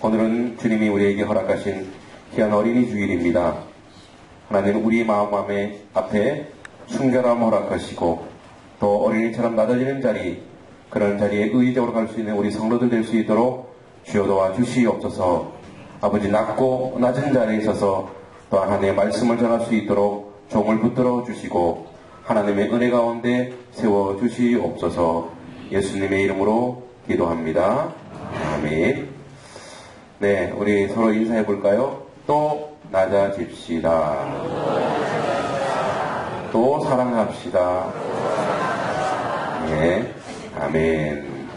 오늘은 주님이 우리에게 허락하신 귀한 어린이 주일입니다. 하나님은 우리 마음 앞에 순결함 허락하시고 또 어린이처럼 낮아지는 자리, 그런 자리에 의지적으로 갈 수 있는 우리 성도들 될 수 있도록 주여 도와주시옵소서. 아버지, 낮고 낮은 자리에 있어서 또 하나님의 말씀을 전할 수 있도록 종을 붙들어 주시고 하나님의 은혜 가운데 세워 주시옵소서. 예수님의 이름으로 기도합니다. 아멘. 네, 우리 서로 인사해 볼까요? 또 낮아집시다. 또 사랑합시다. 네, 아멘.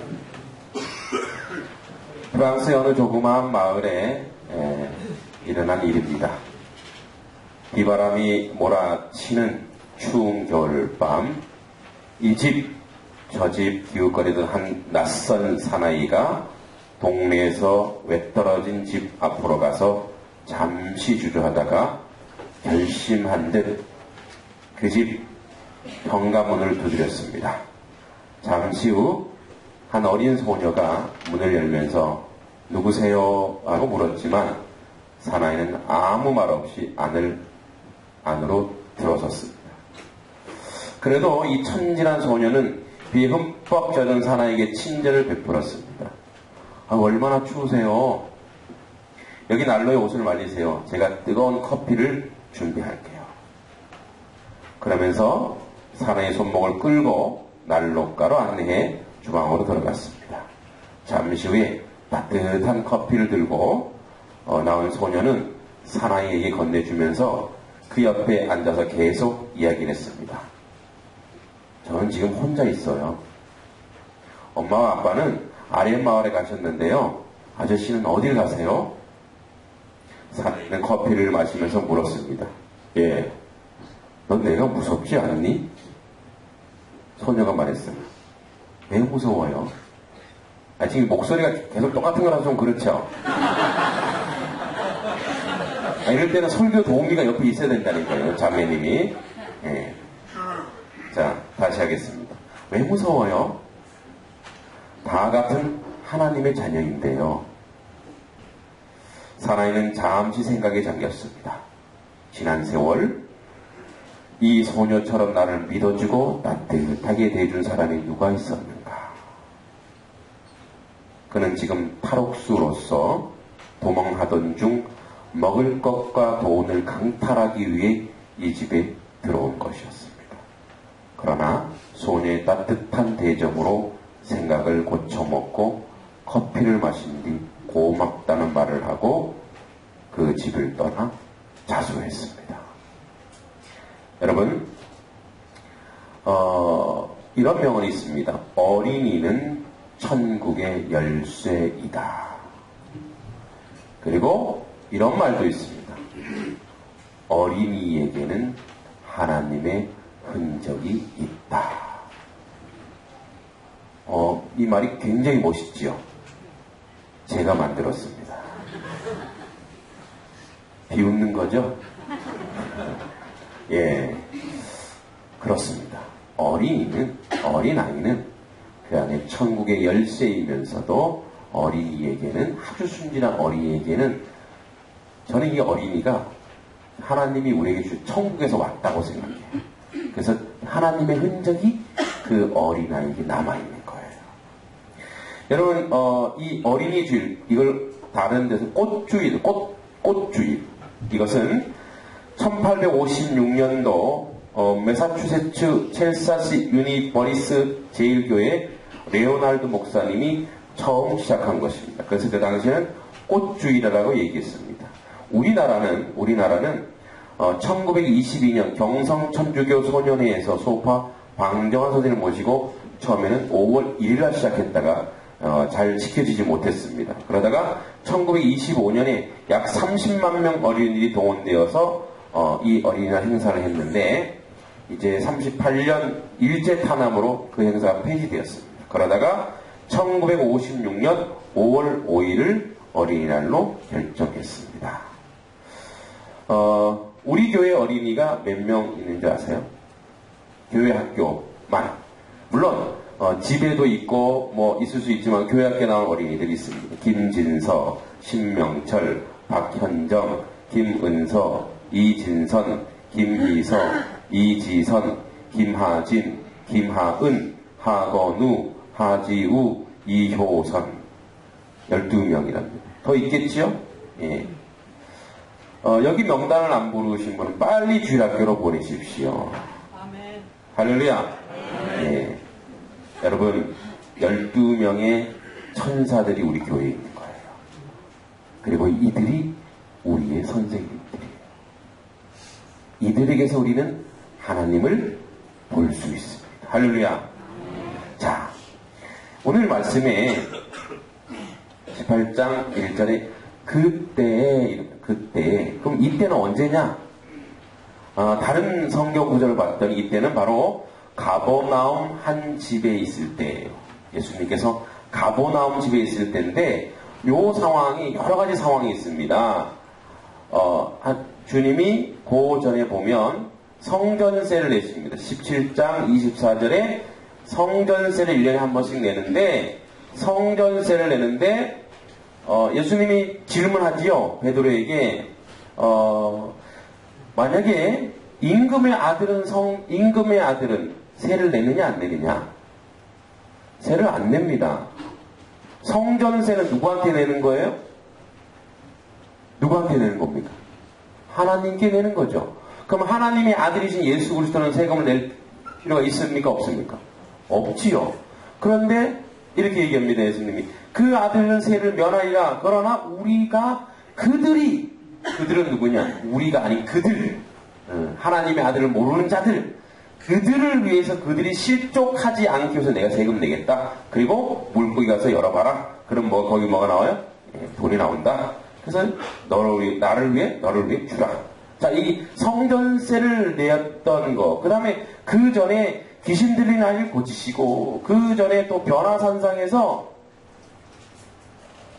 프랑스의 어느 조그마한 마을에 일어난 일입니다. 비바람이 몰아치는 추운 겨울밤, 이 집, 저 집 기웃거리던 한 낯선 사나이가 동네에서 외떨어진 집 앞으로 가서 잠시 주저하다가 결심한 듯 그 집 현관문을 두드렸습니다. 잠시 후 한 어린 소녀가 문을 열면서 누구세요? 하고 물었지만 사나이는 아무 말 없이 안으로 들어섰습니다. 그래도 이 천진한 소녀는 비에 흠뻑 젖은 사나이에게 친절을 베풀었습니다. 얼마나 추우세요? 여기 난로에 옷을 말리세요. 제가 뜨거운 커피를 준비할게요. 그러면서 사나이의 손목을 끌고 난로가로 안내해 주방으로 들어갔습니다. 잠시 후에 따뜻한 커피를 들고 나온 소녀는 사나이에게 건네주면서 그 옆에 앉아서 계속 이야기를 했습니다. 저는 지금 혼자 있어요. 엄마와 아빠는 아랫마을에 가셨는데요. 아저씨는 어딜 가세요? 사나이는 커피를 마시면서 물었습니다. 예, 넌 내가 무섭지 않니? 소녀가 말했어요. 왜 무서워요? 지금 목소리가 계속 똑같은 거라서 좀 그렇죠? 이럴 때는 설교 도우미가 옆에 있어야 된다는 거예요. 자매님이. 예. 자, 다시 하겠습니다. 왜 무서워요? 다 같은 하나님의 자녀인데요. 사나이는 잠시 생각에 잠겼습니다. 지난 세월 이 소녀처럼 나를 믿어주고 따뜻하게 대해준 사람이 누가 있었는가? 그는 지금 탈옥수로서 도망하던 중 먹을 것과 돈을 강탈하기 위해 이 집에 들어온 것이었습니다. 그러나 소녀의 따뜻한 대접으로 생각을 고쳐먹고 커피를 마신 뒤 고맙다는 말을 하고 그 집을 떠나 자수했습니다. 여러분, 이런 명언이 있습니다. 어린이는 천국의 열쇠이다. 그리고 이런 말도 있습니다. 어린이에게는 하나님의 흔적이 있다. 이 말이 굉장히 멋있지요. 제가 만들었습니다. 비웃는 거죠? 예, 그렇습니다. 어린아이는 그 안에 천국의 열쇠이면서도 어린이에게는, 아주 순진한 어린이에게는, 저는 이 어린이가 하나님이 우리에게 주신 천국에서 왔다고 생각해요. 그래서 하나님의 흔적이 그 어린아이에게 남아있는 거예요. 여러분, 이 어린이 주일, 이걸 다른 데서 꽃주일, 꽃주일. 이것은 1856년도 매사추세츠 첼사시 유니버리스 제일교회 레오날드 목사님이 처음 시작한 것입니다. 그래서 그 당시에는 꽃주일이라고 얘기했습니다. 우리나라는 1922년 경성천주교 소년회에서 소파 방정환 선생님을 모시고 처음에는 5월 1일날 시작했다가 잘 지켜지지 못했습니다. 그러다가 1925년에 약 30만 명 어린이들이 동원되어서 이 어린이날 행사를 했는데 이제 38년 일제 탄압으로 그 행사가 폐지되었습니다. 그러다가 1956년 5월 5일을 어린이날로 결정했습니다. 우리 교회 어린이가 몇 명 있는지 아세요? 교회 학교만. 물론 집에도 있고 뭐 있을 수 있지만 교회 학교에 나온 어린이들이 있습니다. 김진서, 신명철, 박현정, 김은서, 이진선, 김희서, 이지선, 김하진, 김하은, 하건우, 하지우, 이효선 12명이랍니다. 더 있겠지요? 예. 여기 명단을 안 부르신 분은 빨리 주일학교로 보내십시오. 아멘. 할렐루야. 예. 여러분 12명의 천사들이 우리 교회에 있는 거예요. 그리고 이들이 우리의 선생님들이에요. 이들에게서 우리는 하나님을 볼 수 있습니다. 할렐루야. 자, 오늘 말씀에 18장 1절에 그때, 그럼 이때는 언제냐? 다른 성경 구절을 봤더니 이때는 바로 가버나움 한 집에 있을 때예요. 예수님께서 가버나움 집에 있을 때인데 요 상황이 여러 가지 상황이 있습니다. 주님이 그 전에 보면 성전세를 내십니다. 17장 24절에 성전세를 1년에 한 번씩 내는데 성전세를 내는데 예수님이 질문하지요. 베드로에게 만약에 임금의 아들은 세를 내느냐 안 내느냐? 세를 안 냅니다. 성전세는 누구한테 내는 거예요? 누구한테 내는 겁니까? 하나님께 내는 거죠. 그럼 하나님의 아들이신 예수 그리스도는 세금을 낼 필요가 있습니까? 없습니까? 없지요. 그런데 이렇게 얘기합니다. 예수님이 그 아들은 세를 면하리라. 그러나 우리가 그들은 누구냐? 우리가 아닌 그들, 하나님의 아들을 모르는 자들, 그들을 위해서 그들이 실족하지 않기 위해서 내가 세금 내겠다. 그리고 물고기 가서 열어봐라. 그럼 거기 뭐가 나와요? 돈이 나온다. 그래서 나를 위해 주라. 자, 이 성전세를 내었던 거. 그 다음에 그 전에 귀신 들린 아이를 고치시고, 그 전에 또 변화산상에서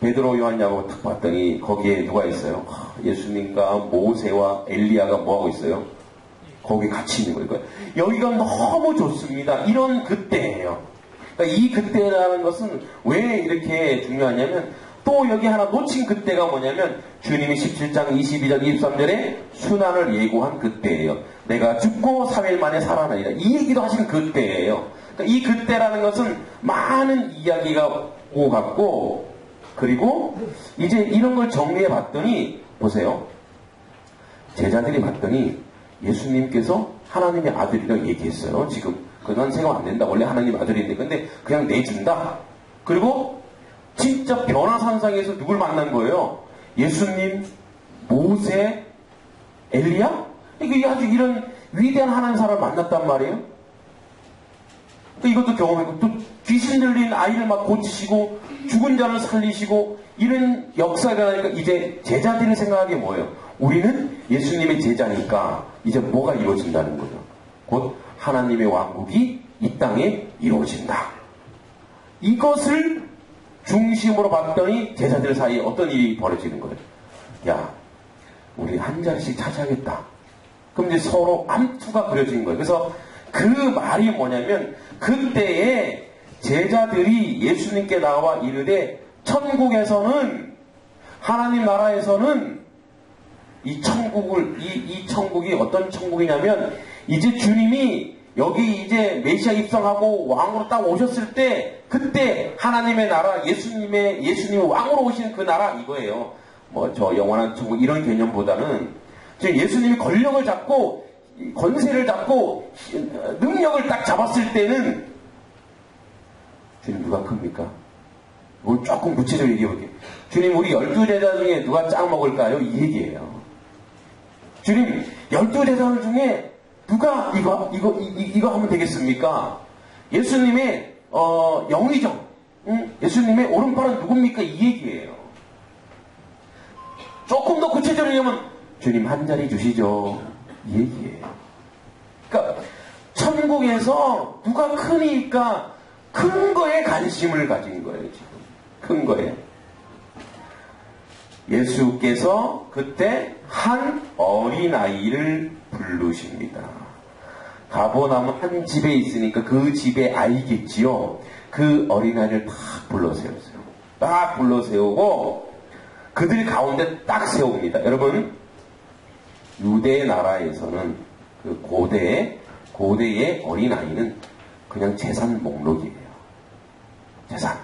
베드로, 요한, 야고보 딱 봤더니 거기에 누가 있어요? 예수님과 모세와 엘리야가 뭐하고 있어요? 거기 같이 있는 거예요. 여기가 너무 좋습니다. 이런 그때예요. 그러니까 이 그때라는 것은 왜 이렇게 중요하냐면 또 여기 하나 놓친 그때가 뭐냐면 주님이 17장 22절 23절에 순환을 예고한 그때예요. 내가 죽고 3일 만에 살아나리라. 이 얘기도 하신 그때예요. 그러니까 이 그때라는 것은 많은 이야기가 오고 갔고, 그리고 이제 이런 걸 정리해 봤더니 보세요. 제자들이 봤더니 예수님께서 하나님의 아들이라고 얘기했어요. 지금 그건 세금 안 낸다. 원래 하나님 아들인데 근데 그냥 내준다. 그리고 진짜 변화산상에서 누굴 만난 거예요? 예수님, 모세, 엘리야? 이게 아주 이런 위대한 하나님 사람을 만났단 말이에요. 또 이것도 경험했고, 또 귀신 들린 아이를 막 고치시고, 죽은 자를 살리시고, 이런 역사가 나니까 이제 제자들이 생각하기에 뭐예요? 우리는 예수님의 제자니까 이제 뭐가 이루어진다는 거죠. 곧 하나님의 왕국이 이 땅에 이루어진다. 이것을 중심으로 봤더니 제자들 사이에 어떤 일이 벌어지는 거예요? 야, 우리 한 자리씩 차지하겠다. 그럼 이제 서로 암투가 그려진 거예요. 그래서 그 말이 뭐냐면 그때에 제자들이 예수님께 나와 이르되 천국에서는 하나님 나라에서는 이 천국이 어떤 천국이냐면 이제 주님이 여기 이제 메시아 입성하고 왕으로 딱 오셨을 때 그때 하나님의 나라 예수님이 왕으로 오시는 그 나라 이거예요. 뭐 저 영원한 천국 이런 개념보다는 지금 예수님이 권력을 잡고 권세를 잡고 능력을 딱 잡았을 때는 주님 누가 큽니까? 뭘 조금 구체적으로 얘기해 볼게요. 주님 우리 12제자 중에 누가 짱 먹을까요? 이 얘기예요. 주님 12제자 중에 누가 이거 하면 되겠습니까? 예수님의 영의정, 예수님의 오른팔은 누굽니까? 이 얘기예요. 조금 더 구체적으로 얘기하면 주님 한 자리 주시죠. 이 얘기예요. 그러니까 천국에서 누가 크니까 큰 거에 관심을 가진 거예요. 지금 큰 거에. 예수께서 그때 한 어린아이를 부르십니다. 가버나움 한 집에 있으니까 그 집에 아이겠지요. 그 어린아이를 딱 불러세웠어요. 딱 불러세우고 그들 가운데 딱 세웁니다. 여러분, 유대 나라에서는 그 고대의 어린아이는 그냥 재산 목록이에요. 재산.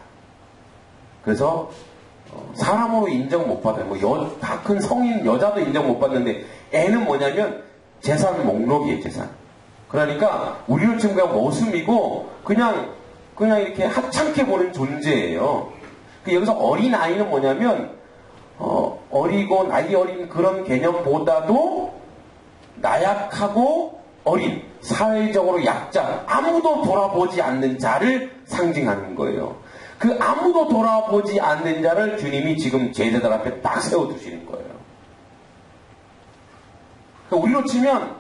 그래서 사람으로 인정 못 받아요. 다 큰 성인 여자도 인정 못 받는데 애는 뭐냐면 재산 목록이에요. 재산. 그러니까 우리로 치면 그냥 머슴이고 그냥 이렇게 하찮게 보는 존재예요. 여기서 어린아이는 뭐냐면 어리고 나이 어린 그런 개념보다도 나약하고 어린, 사회적으로 약자, 아무도 돌아보지 않는 자를 상징하는 거예요. 그 아무도 돌아보지 않는 자를 주님이 지금 제자들 앞에 딱 세워두시는 거예요. 우리로 치면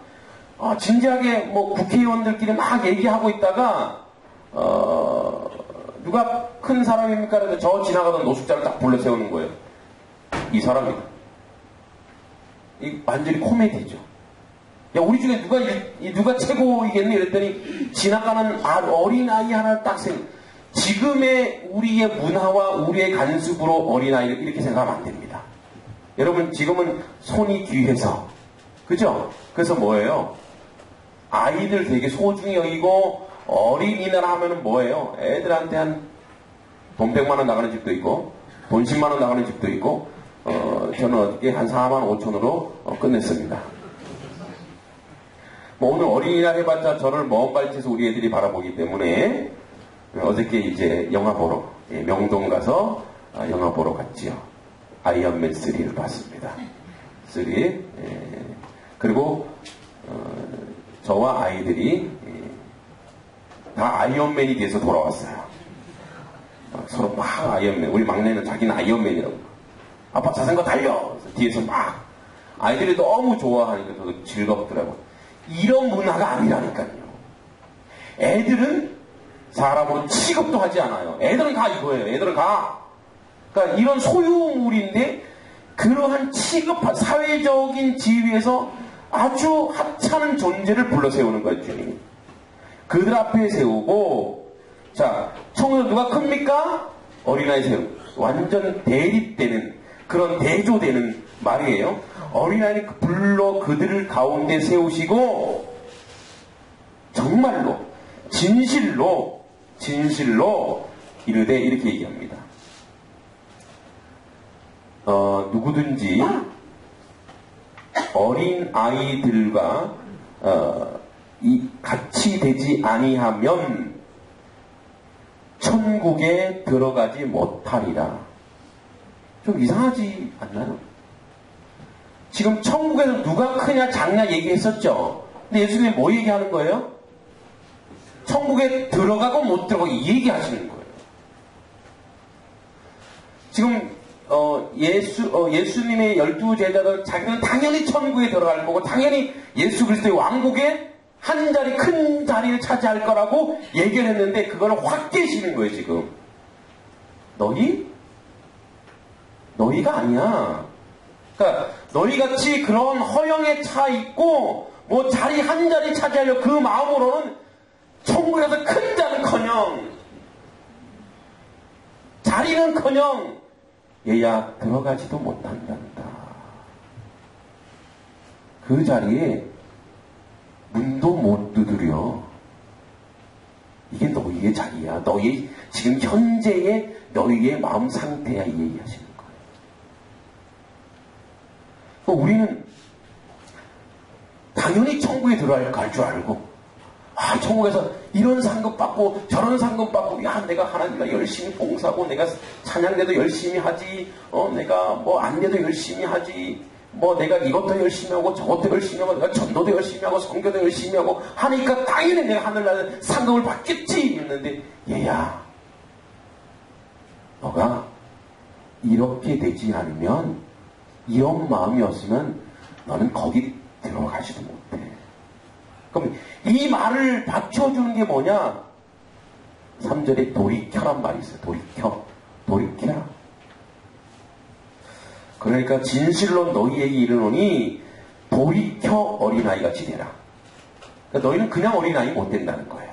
진지하게 국회의원들끼리 막 얘기하고 있다가 누가 큰 사람입니까? 그래서 저 지나가던 노숙자를 딱 불러 세우는 거예요. 이 사람이다. 이 완전히 코미디죠. 야, 우리 중에 누가 최고이겠니? 이랬더니 지나가는 어린아이 하나를 딱 세우. 지금의 우리의 문화와 우리의 간습으로 어린아이를 이렇게 생각하면 안 됩니다. 여러분, 지금은 손이 귀해서, 그죠? 그래서 뭐예요? 아이들 되게 소중히 여기고 어린이날 하면은 뭐예요? 애들한테 돈 100만 원 나가는 집도 있고 돈 10만 원 나가는 집도 있고 저는 어저께 한 4만 5천으로 끝냈습니다. 오늘 어린이날 해봤자 저를 먼 발치에서 우리 애들이 바라보기 때문에 어저께 이제 영화 보러 명동 가서 영화 보러 갔지요. 아이언맨 3를 봤습니다. 3. 그리고 저와 아이들이 다 아이언맨이 돼서 돌아왔어요. 서로 막 아이언맨. 우리 막내는 자기는 아이언맨이라고. 아빠 자전거 달려! 그래서 뒤에서 막 아이들이 너무 좋아하니까 저도 즐겁더라고. 이런 문화가 아니라니까요. 애들은 사람으로 취급도 하지 않아요. 애들은 가 이거예요. 애들은 가. 그러니까 이런 소유물인데 그러한 취급한 사회적인 지위에서 아주 하찮은 존재를 불러 세우는 거예요. 주님이. 그들 앞에 세우고 자, 청소년 누가 큽니까? 어린아이 세우고 완전 대립되는 그런 대조되는 말이에요. 어린아이를 불러 그들을 가운데 세우시고 정말로 진실로 이르되 이렇게 얘기합니다. 누구든지 어린 아이들과 같이 되지 아니하면 천국에 들어가지 못하리라. 좀 이상하지 않나요? 지금 천국에서 누가 크냐 작냐 얘기했었죠. 근데 예수님이 뭐 얘기하는 거예요? 천국에 들어가고 못 들어가고 이 얘기하시는 거예요. 지금 예수님의 12 제자들 자기는 당연히 천국에 들어갈 거고 당연히 예수 그리스도의 왕국에 한 자리 큰 자리를 차지할 거라고 얘기를 했는데 그걸 확 깨시는 거예요. 지금 너희가 아니야. 그러니까 너희같이 그런 허영에 차 있고 뭐 자리 한 자리 차지하려 그 마음으로는 천국에서 큰 자는커녕 자리는커녕 얘야 들어가지도 못한단다. 그 자리에 문도 못 두드려. 이게 너희의 자리야. 너희 지금 현재의 너희의 마음 상태야. 이 얘기하시는 거예요. 우리는 당연히 천국에 들어갈 줄 알고 천국에서 이런 상급 받고 저런 상급 받고 내가 하나님과 열심히 봉사하고 내가 찬양대도 열심히 하지 내가 뭐 안내도 열심히 하지 내가 이것도 열심히 하고 저것도 열심히 하고 내가 전도도 열심히 하고 선교도 열심히 하고 하니까 당연히 내가 하늘나라 상급을 받겠지 했는데 얘야 너가 이렇게 되지 않으면 이런 마음이었으면 너는 거기 들어가지도 못해. 그럼 이 말을 받쳐주는 게 뭐냐? 3절에 돌이켜란 말이 있어요. 돌이켜라. 그러니까 진실로 너희에게 이르노니 돌이켜 어린아이같이 되라. 그러니까 너희는 그냥 어린아이 못 된다는 거예요.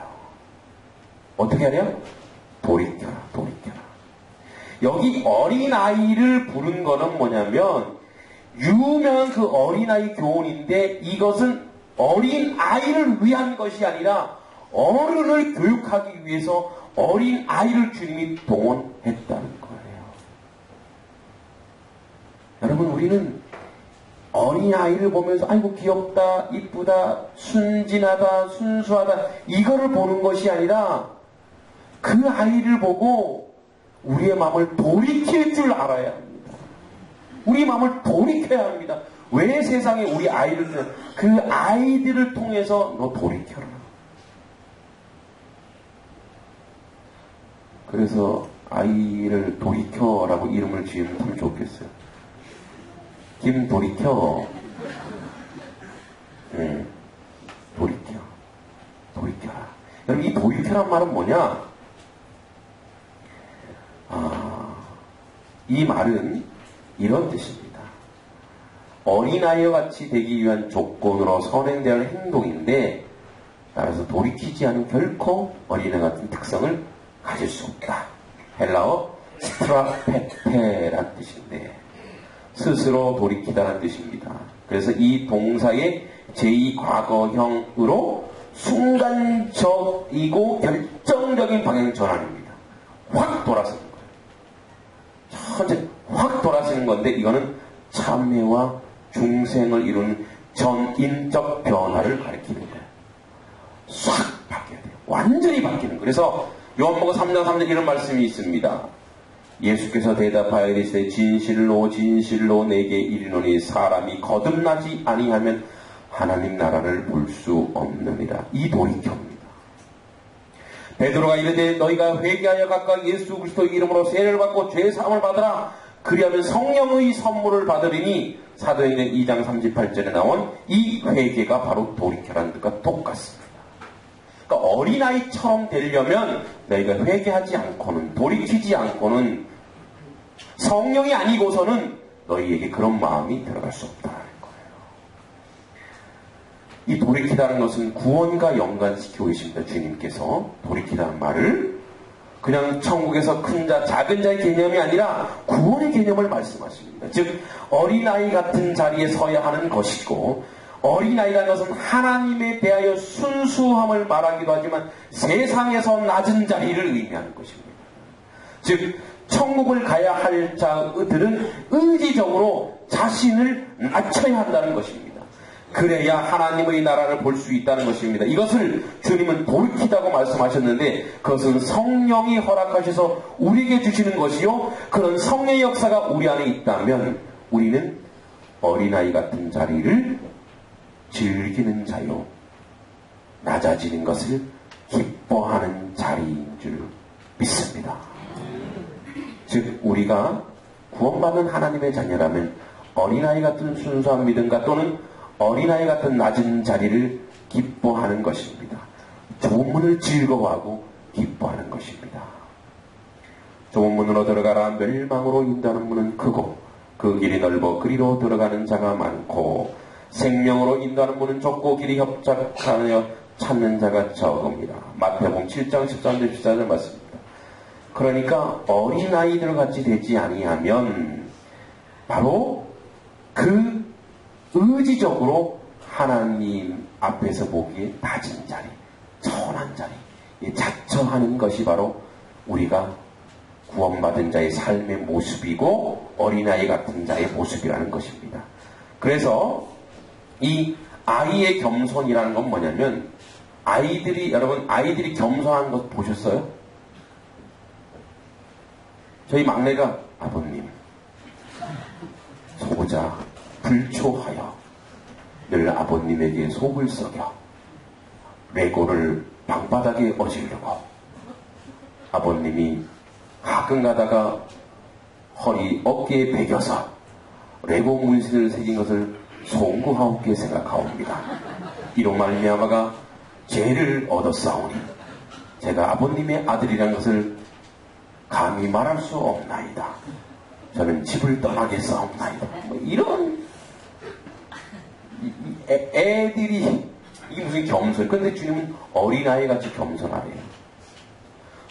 어떻게 하냐? 돌이켜라. 여기 어린아이를 부른 거는 뭐냐면 유명한 그 어린아이 교훈인데 이것은 어린아이를 위한 것이 아니라 어른을 교육하기 위해서 어린아이를 주님이 동원했다는 거예요. 여러분, 우리는 어린아이를 보면서 아이고 귀엽다, 이쁘다, 순진하다, 순수하다 이거를 보는 것이 아니라 그 아이를 보고 우리의 마음을 돌이킬 줄 알아야 합니다. 우리 마음을 돌이켜야 합니다. 왜 세상에 우리 아이를 그 아이들을 통해서 너 돌이켜라. 그래서 아이를 돌이켜라고 이름을 지으면 참 좋겠어요. 김돌이켜. 네. 돌이켜. 돌이켜라. 여러분, 이 돌이켜란 말은 뭐냐? 이 말은 이런 뜻입니다. 어린아이와 같이 되기 위한 조건으로 선행되어야 할 행동인데 따라서 돌이키지 않으면 결코 어린아이 같은 특성을 가질 수 없다. 헬라어 스트라페테란 뜻인데 스스로 돌이키다라는 뜻입니다. 그래서 이 동사의 제2과거형으로 순간적이고 결정적인 방향 전환입니다. 확 돌아서는 거예요. 천천히 확 돌아서는 건데 이거는 참회와 중생을 이루는 전인적 변화를 가리키는 거예요. 싹 바뀌어야 돼요. 완전히 바뀌는 거예요. 그래서 요한복음 3장 3절 이런 말씀이 있습니다. 예수께서 대답하여 이르시되 진실로 진실로 내게 이르노니 사람이 거듭나지 아니하면 하나님 나라를 볼 수 없느니라. 이 돌이켜입니다. 베드로가 이르되 너희가 회개하여 각각 예수 그리스도의 이름으로 세례를 받고 죄 사함을 받으라. 그리하면 성령의 선물을 받으리니 사도행전 2장 38절에 나온 이 회개가 바로 돌이켜라는 것과 똑같습니다. 그러니까 어린아이처럼 되려면 너희가 회개하지 않고는 돌이키지 않고는 성령이 아니고서는 너희에게 그런 마음이 들어갈 수 없다는 거예요. 이 돌이키다는 것은 구원과 연관시키고 계십니다. 주님께서 돌이키다는 말을 그냥 천국에서 큰 자, 작은 자의 개념이 아니라 구원의 개념을 말씀하십니다. 즉 어린아이 같은 자리에 서야 하는 것이고 어린아이라는 것은 하나님에 대하여 순수함을 말하기도 하지만 세상에서 낮은 자리를 의미하는 것입니다. 즉 천국을 가야 할 자들은 의지적으로 자신을 낮춰야 한다는 것입니다. 그래야 하나님의 나라를 볼 수 있다는 것입니다. 이것을 주님은 돌이키다고 말씀하셨는데 그것은 성령이 허락하셔서 우리에게 주시는 것이요 그런 성령의 역사가 우리 안에 있다면 우리는 어린아이 같은 자리를 즐기는 자요 낮아지는 것을 기뻐하는 자리인 줄 믿습니다. 즉 우리가 구원받는 하나님의 자녀라면 어린아이 같은 순수한 믿음과 또는 어린아이 같은 낮은 자리를 기뻐하는 것입니다. 좁은 문을 즐거워하고 기뻐하는 것입니다. 좁은 문으로 들어가라. 멸망으로 인도하는 문은 크고 그 길이 넓어 그리로 들어가는 자가 많고 생명으로 인도하는 문은 좁고 길이 협착하여 찾는 자가 적습니다. 마태복음 7장 13절 14절 맞습니다. 그러니까 어린아이들 같이 되지 아니하면 바로 그 의지적으로 하나님 앞에서 보기에 낮은 자리, 천한 자리, 자처하는 것이 바로 우리가 구원받은 자의 삶의 모습이고 어린아이 같은 자의 모습이라는 것입니다. 그래서 이 아이의 겸손이라는 건 뭐냐면 여러분 아이들이 겸손한 것 보셨어요? 저희 막내가 아버님 소자 불초하여 늘 아버님에게 속을 썩여 레고를 방바닥에 얹으려고 아버님이 가끔 가다가 어깨에 베겨서 레고 문신을 새긴 것을 송구하옵게 생각하옵니다. 이로 말미암아가 죄를 얻었사오니 제가 아버님의 아들이라는 것을 감히 말할 수 없나이다. 저는 집을 떠나겠사옵나이다. 이런 애들이 이게 무슨 겸손. 근데 주님은 어린아이같이 겸손하래요.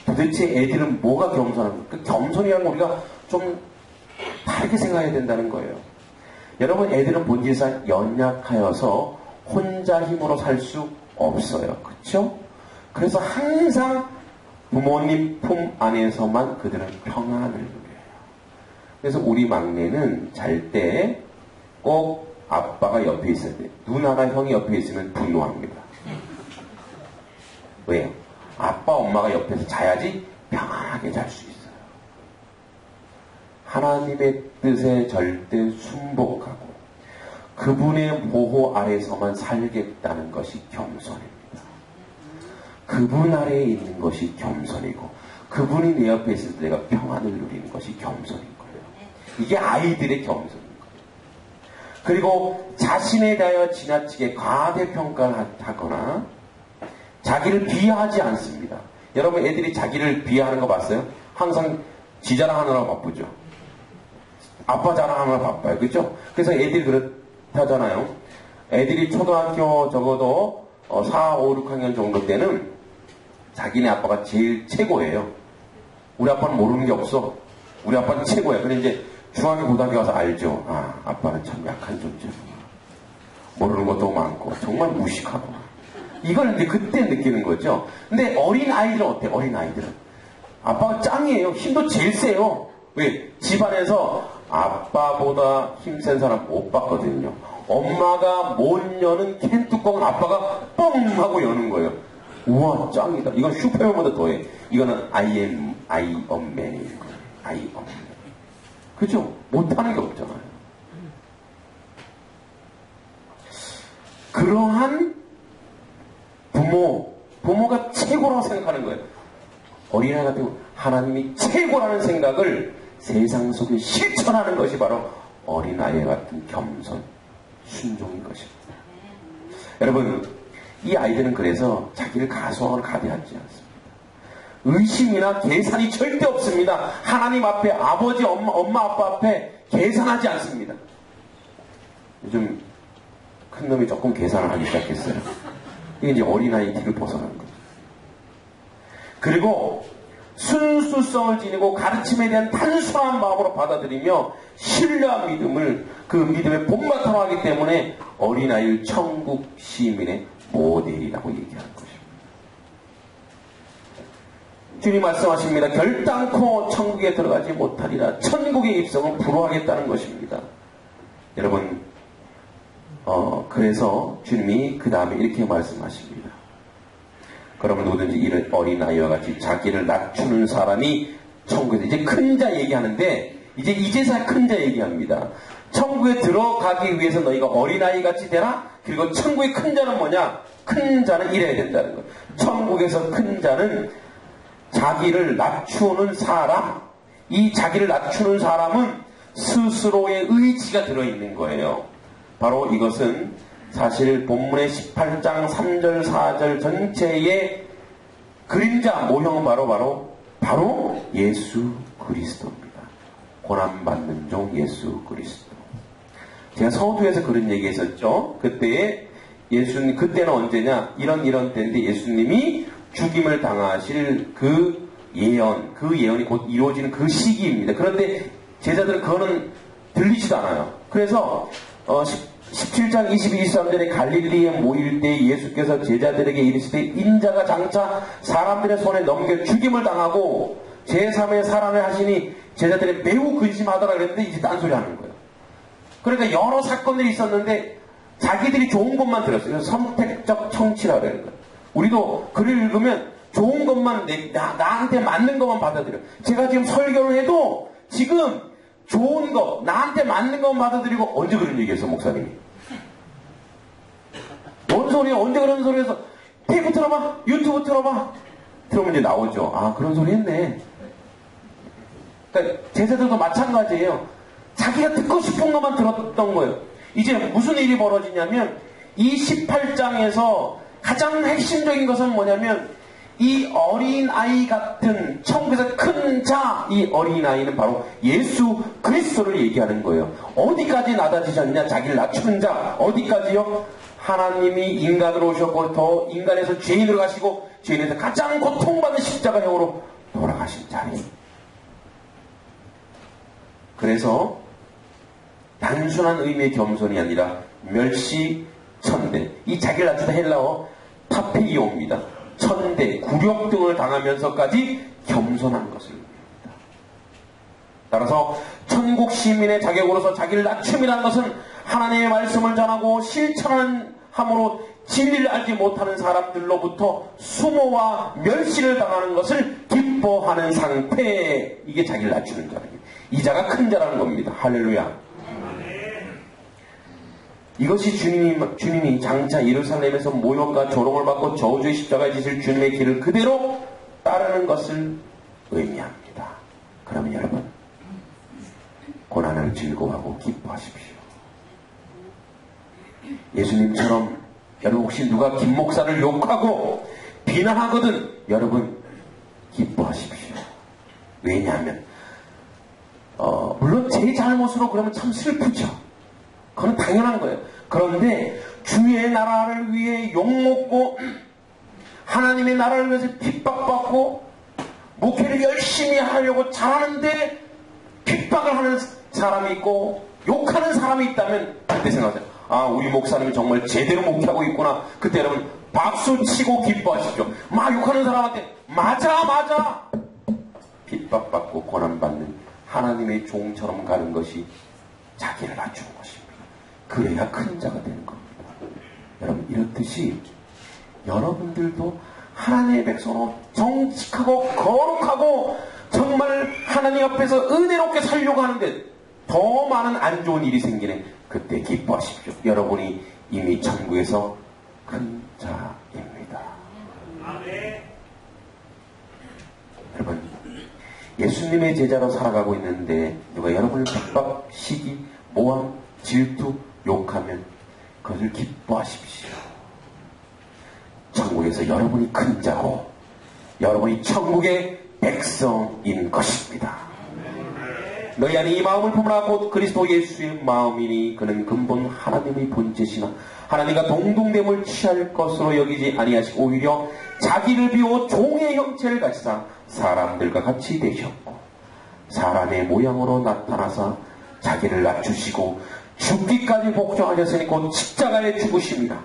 도대체 애들은 뭐가 겸손한 거예요? 그 겸손이라는 거 우리가 좀 다르게 생각해야 된다는 거예요. 여러분, 애들은 본질상 연약하여서 혼자 힘으로 살 수 없어요. 그렇죠? 그래서 항상 부모님 품 안에서만 그들은 평안을 누려요. 그래서 우리 막내는 잘 때 꼭 아빠가 옆에 있어야 돼요. 누나나 형이 옆에 있으면 분노합니다. 왜요? 아빠, 엄마가 옆에서 자야지 평안하게 잘 수 있어요. 하나님의 뜻에 절대 순복하고 그분의 보호 아래서만 살겠다는 것이 겸손입니다. 그분 아래에 있는 것이 겸손이고 그분이 내 옆에 있을 때 내가 평안을 누리는 것이 겸손인 거예요. 이게 아이들의 겸손인 거예요. 그리고 자신에 대하여 지나치게 과대평가를 하거나 자기를 비하하지 않습니다. 여러분, 애들이 자기를 비하하는 거 봤어요? 항상 지 자랑하느라 바쁘죠. 아빠 자랑하느라 바빠요. 그렇죠? 그래서 애들이 그렇다잖아요. 애들이 초등학교 적어도 4, 5, 6학년 정도 때는 자기네 아빠가 제일 최고예요. 우리 아빠는 모르는 게 없어. 우리 아빠는 최고야. 근데 이제 중학교 고등학교 가서 알죠. 아, 아빠는 참 약한 존재구나. 모르는 것도 많고 정말 무식하구나. 이걸 이제 그때 느끼는 거죠. 근데 어린 아이들은 어때요? 어린 아이들은 아빠가 짱이에요. 힘도 제일 세요. 왜? 집안에서 아빠보다 힘센 사람 못 봤거든요. 엄마가 못 여는 캔 뚜껑은 아빠가 뻥 하고 여는 거예요. 우와, 짱이다. 이건 슈퍼맨보다 더해. 이거는 아이언맨인 거예요. 아이언맨. 그죠? 못하는 게 없잖아요. 그러한 부모가 최고라고 생각하는 거예요. 어린아이 같은 경우 하나님이 최고라는 생각을 세상 속에 실천하는 것이 바로 어린아이 같은 겸손, 순종인 것입니다. 여러분, 이 아이들은 그래서 자기를 가소하거나 가대하지 않습니다. 의심이나 계산이 절대 없습니다. 하나님 앞에, 아버지, 엄마, 아빠 앞에 계산하지 않습니다. 요즘 큰 놈이 조금 계산을 하기 시작했어요. 이게 이제 어린아이 길을 벗어난 거죠. 그리고 순수성을 지니고 가르침에 대한 단순한 마음으로 받아들이며 신뢰와 믿음을 그 믿음의 본바탕으로 하기 때문에 어린아이를 천국 시민의 모델이라고 얘기하는 것입니다. 주님 말씀하십니다. 결단코 천국에 들어가지 못하리라. 천국의 입성은 불허하겠다는 것입니다. 여러분, 그래서 주님이 그 다음에 이렇게 말씀하십니다. 그러면 누구든지 이런 어린아이와 같이 자기를 낮추는 사람이 천국에서, 이제 큰 자 얘기하는데 이제서야 큰 자 얘기합니다. 천국에 들어가기 위해서 너희가 어린아이 같이 되라. 그리고 천국의 큰 자는 뭐냐? 큰 자는 이래야 된다는 거예요. 천국에서 큰 자는 자기를 낮추는 사람. 이 자기를 낮추는 사람은 스스로의 의지가 들어있는 거예요. 바로 이것은 사실 본문의 18장 3절 4절 전체의 그림자 모형은 바로 예수 그리스도입니다. 고난받는 종 예수 그리스도. 제가 서두에서 그런 얘기 했었죠. 그때는 언제냐? 이런 때인데 예수님이 죽임을 당하실 그 예언이 곧 이루어지는 그 시기입니다. 그런데 제자들은 그거는 들리지도 않아요. 그래서 17장 22, 23절에 갈릴리에 모일 때 예수께서 제자들에게 이르시되 인자가 장차 사람들의 손에 넘겨 죽임을 당하고 제3의 살아날 하시니 제자들이 매우 근심하더라 그랬는데 이제 딴소리 하는 거예요. 그러니까 여러 사건들이 있었는데 자기들이 좋은 것만 들었어요. 그래서 선택적 청취라고 그래요. 우리도 글을 읽으면 좋은 것만 나한테 맞는 것만 받아들여요. 제가 지금 설교를 해도 지금 좋은 거, 나한테 맞는 것만 받아들이고 언제 그런 얘기했어, 목사님이? 뭔 소리야? 언제 그런 소리 해서 테이프 틀어봐, 유튜브 틀어봐. 틀어보면 이제 나오죠. 아, 그런 소리 했네. 그러니까 제자들도 마찬가지예요. 자기가 듣고 싶은 것만 들었던 거예요. 이제 무슨 일이 벌어지냐면 이 18장에서 가장 핵심적인 것은 뭐냐면 이 어린아이 같은 천국에서 큰 자, 이 어린아이는 바로 예수 그리스도를 얘기하는 거예요. 어디까지 낮아지셨냐? 자기를 낮추는 자. 어디까지요? 하나님이 인간으로 오셨고 더 인간에서 죄인으로 가시고 죄인에서 가장 고통받는 십자가형으로 겸손하신 자리. 그래서 단순한 의미의 겸손이 아니라 멸시천대, 이 자기를 낮추다 헬라어 파페이오입니다. 천대, 굴욕 등을 당하면서까지 겸손한 것을 의미합니다. 따라서 천국 시민의 자격으로서 자기를 낮춤이라는 것은 하나님의 말씀을 전하고 실천함으로 진리를 알지 못하는 사람들로부터 수모와 멸시를 당하는 것을 기뻐하는 상태, 이게 자기를 낮추는 자입니다. 이 자가 큰 자라는 겁니다. 할렐루야. 이것이 주님이 장차 예루살렘에서 모욕과 조롱을 받고 저주의 십자가에 지실 주님의 길을 그대로 따르는 것을 의미합니다. 그러면 여러분, 고난을 즐거워하고 기뻐하십시오. 예수님처럼 여러분 혹시 누가 김 목사를 욕하고 비난하거든 여러분 기뻐하십시오. 왜냐하면 물론 제 잘못으로 그러면 참 슬프죠. 그건 당연한 거예요. 그런데 주의 나라를 위해 욕먹고 하나님의 나라를 위해서 핍박받고 목회를 열심히 하려고 잘하는데 핍박을 하는 사람이 있고 욕하는 사람이 있다면 그때 생각하세요. 아, 우리 목사님이 정말 제대로 목회하고 있구나. 그때 여러분 박수 치고 기뻐하십시오. 막 욕하는 사람한테 맞아 핍박받고 고난받는 하나님의 종처럼 가는 것이 자기를 낮추는 것입니다. 그래야 큰 자가 되는 겁니다. 여러분, 이렇듯이 여러분들도 하나님의 백성으로 정직하고 거룩하고 정말 하나님 앞에서 은혜롭게 살려고 하는데 더 많은 안 좋은 일이 생기는 그때 기뻐하십시오. 여러분이 이미 천국에서 큰 자입니다. 아멘. 여러분, 예수님의 제자로 살아가고 있는데 누가 여러분을 핍박, 시기, 모함, 질투, 욕하면 그것을 기뻐하십시오. 천국에서 여러분이 큰 자고 여러분이 천국의 백성인 것입니다. 너희 안에 이 마음을 품으라 곧 그리스도 예수의 마음이니 그는 근본 하나님의 본체시나 하나님과 동등됨을 취할 것으로 여기지 아니하시고 오히려 자기를 비워 종의 형체를 가지사 사람들과 같이 되셨고 사람의 모양으로 나타나사 자기를 낮추시고 죽기까지 복종하셨으니 곧 십자가에 죽으십니다.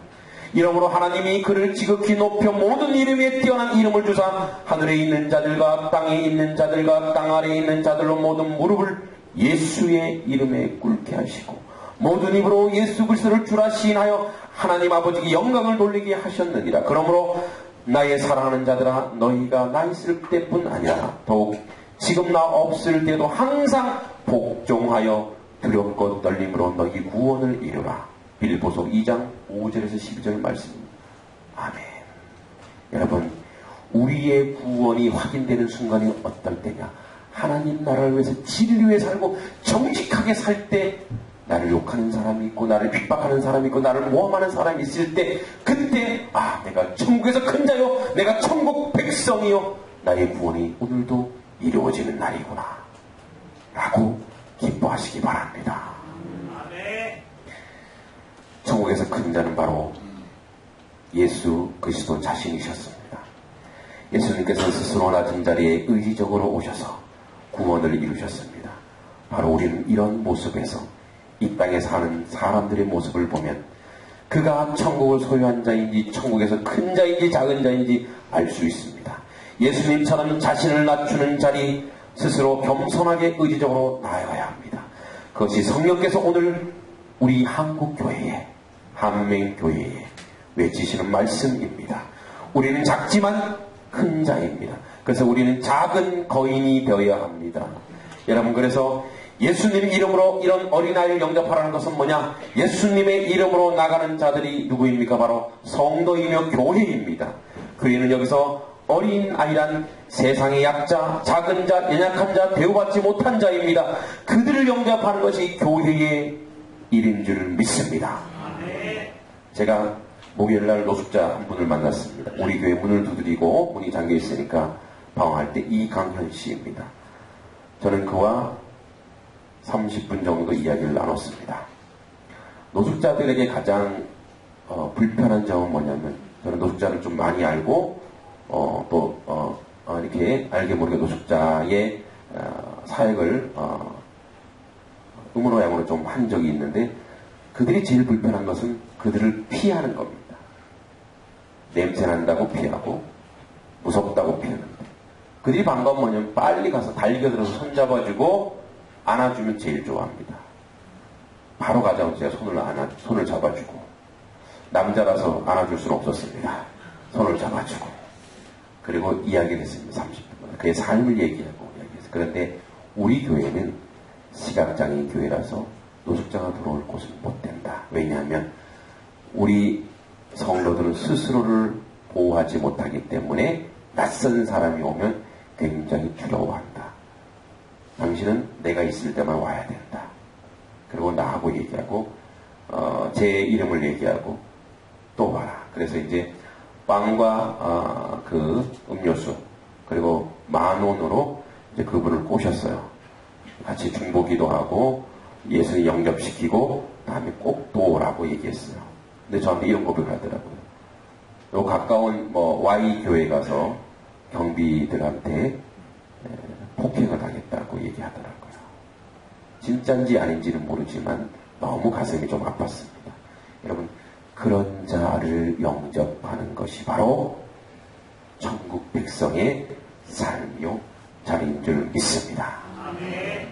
이러므로 하나님이 그를 지극히 높여 모든 이름 위에 뛰어난 이름을 주사 하늘에 있는 자들과 땅에 있는 자들과 땅 아래에 있는 자들로 모든 무릎을 예수의 이름에 꿇게 하시고 모든 입으로 예수 그리스도를 주라 시인하여 하나님 아버지께 영광을 돌리게 하셨느니라. 그러므로 나의 사랑하는 자들아 너희가 나 있을 때뿐 아니라 더욱 지금 나 없을 때도 항상 복종하여 두렵고 떨림으로 너희 구원을 이루라. 빌보서 2장 5절에서 12절 말씀입니다. 아멘. 여러분, 우리의 구원이 확인되는 순간이 어떨 때냐? 하나님 나라를 위해서 진리에 살고 정직하게 살 때 나를 욕하는 사람이 있고 나를 핍박하는 사람이 있고 나를 모함하는 사람이 있을 때 그때 내가 천국에서 큰 자요 내가 천국 백성이요 나의 구원이 오늘도 이루어지는 날이구나 라고 기뻐하시기 바랍니다. 천국에서 큰 자는 바로 예수 그리스도 자신이셨습니다. 예수님께서 스스로 낮은 자리에 의지적으로 오셔서 구원을 이루셨습니다. 바로 우리는 이런 모습에서 이 땅에 사는 사람들의 모습을 보면 그가 천국을 소유한 자인지 천국에서 큰 자인지 작은 자인지 알 수 있습니다. 예수님처럼 자신을 낮추는 자리 스스로 겸손하게 의지적으로 나아가야 합니다. 그것이 성령께서 오늘 우리 한국교회에 한맹교회에 외치시는 말씀입니다. 우리는 작지만 큰 자입니다. 그래서 우리는 작은 거인이 되어야 합니다. 여러분, 그래서 예수님 이름으로 이런 어린아이를 영접하라는 것은 뭐냐? 예수님의 이름으로 나가는 자들이 누구입니까? 바로 성도이며 교회입니다. 그이는 여기서 어린아이란 세상의 약자, 작은 자, 연약한 자, 대우받지 못한 자입니다. 그들을 영접하는 것이 교회의 일인 줄 믿습니다. 제가 목요일날 노숙자 한 분을 만났습니다. 우리 교회 문을 두드리고 문이 잠겨 있으니까 방황할 때 이강현 씨입니다. 저는 그와 30분 정도 이야기를 나눴습니다. 노숙자들에게 가장 불편한 점은 뭐냐면 저는 노숙자를 좀 많이 알고 이렇게 이렇게 알게 모르게 노숙자의 사역을 의문호양으로 좀 한 적이 있는데, 그들이 제일 불편한 것은 그들을 피하는 겁니다. 냄새난다고 피하고 무섭다고 피하는데, 그들이 반가운 뭐냐면 빨리 가서 달겨들어서 손잡아주고 안아주면 제일 좋아합니다. 바로 가자마자 손을 잡아주고, 남자라서 안아줄 수는 없었습니다. 손을 잡아주고, 그리고 이야기를 했습니다. 30분. 그의 삶을 얘기하고 이야기했어요. 그런데 우리 교회는 시각장애인 교회라서 노숙자가 들어올 곳은 못 된다. 왜냐하면 우리 성도들은 스스로를 보호하지 못하기 때문에 낯선 사람이 오면 굉장히 두려워한다. 당신은 내가 있을 때만 와야 된다. 그리고 나하고 얘기하고 제 이름을 얘기하고 또 와라. 그래서 이제 빵과 그 음료수 그리고 10,000원으로 이제 그분을 꼬셨어요. 같이 중보기도 하고 예수님 영접시키고 다음에 꼭 또 오라고 얘기했어요. 근데 저한테 이런 고백을 하더라고요. 요 가까운 Y 교회 가서 경비들한테 폭행을 당했다고 얘기하더라고요. 진짜인지 아닌지는 모르지만 너무 가슴이 좀 아팠습니다. 여러분, 그런 자를 영접하는 것이 바로 천국 백성의 삶이요 자리인 줄 믿습니다. 아멘.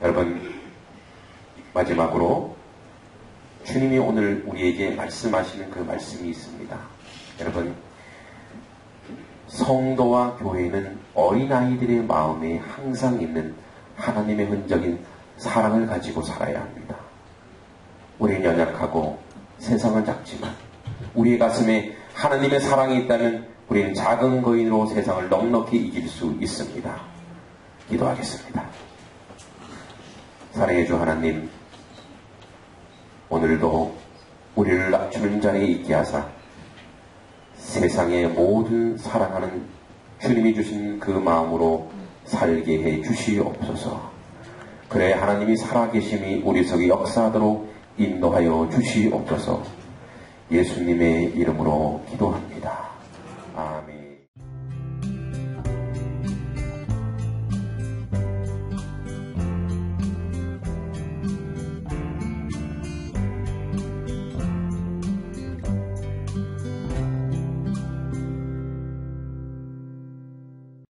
여러분, 마지막으로 주님이 오늘 우리에게 말씀하시는 그 말씀이 있습니다. 여러분, 성도와 교회는 어린아이들의 마음에 항상 있는 하나님의 흔적인 사랑을 가지고 살아야 합니다. 우리는 연약하고 세상은 작지만 우리의 가슴에 하나님의 사랑이 있다면 우리는 작은 거인으로 세상을 넉넉히 이길 수 있습니다. 기도하겠습니다. 사랑해 주 하나님, 오늘도 우리를 낮추는 자리에 있게 하사 세상의 모든 사랑하는 주님이 주신 그 마음으로 살게 해 주시옵소서. 그래 하나님이 살아계심이 우리 속에 역사하도록 인도하여 주시옵소서. 예수님의 이름으로 기도합니다.